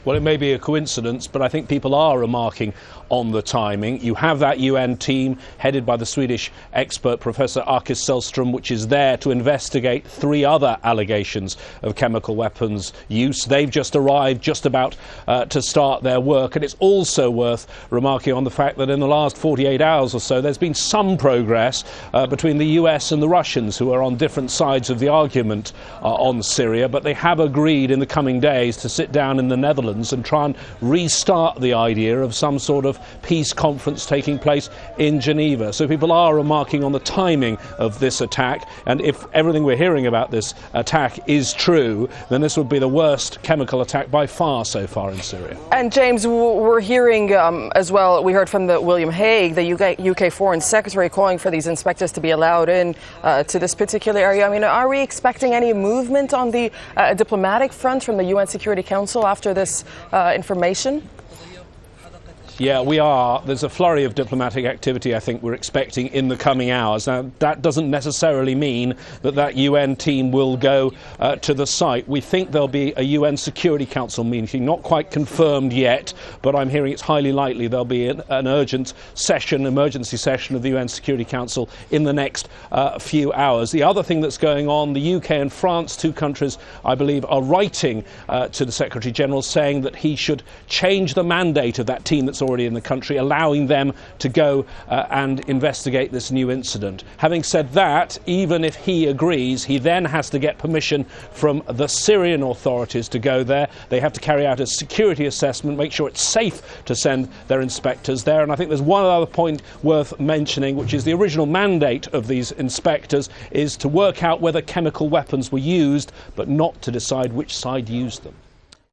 Well, it may be a coincidence, but I think people are remarking on the timing. You have that UN team headed by the Swedish expert Professor Arkis Sellström, which is there to investigate 3 other allegations of chemical weapons use. They've just arrived, just about to start their work. And it's also worth remarking on the fact that in the last 48 hours or so, there's been some progress between the US and the Russians, who are on different sides of the argument on Syria. But they have agreed in the coming days to sit down in the Netherlands and try and restart the idea of some sort of peace conference taking place in Geneva. So people are remarking on the timing of this attack, and if everything we're hearing about this attack is true, then this would be the worst chemical attack by far so far in Syria. And James, we're hearing as well, we heard from William Hague, the UK Foreign Secretary, calling for these inspectors to be allowed in to this particular area. I mean, are we expecting any movement on the diplomatic front from the UN Security Council after this information? Yeah, we are. There's a flurry of diplomatic activity I think we're expecting in the coming hours. Now, that doesn't necessarily mean that UN team will go to the site. We think there'll be a UN Security Council meeting, not quite confirmed yet, but I'm hearing it's highly likely there'll be an urgent session, emergency session of the UN Security Council in the next few hours. The other thing that's going on, the UK and France, 2 countries, I believe, are writing to the Secretary General saying that he should change the mandate of that team that's already in the country, allowing them to go and investigate this new incident. Having said that, even if he agrees, he then has to get permission from the Syrian authorities to go there. They have to carry out a security assessment, make sure it's safe to send their inspectors there. And I think there's one other point worth mentioning, which is the original mandate of these inspectors is to work out whether chemical weapons were used, but not to decide which side used them.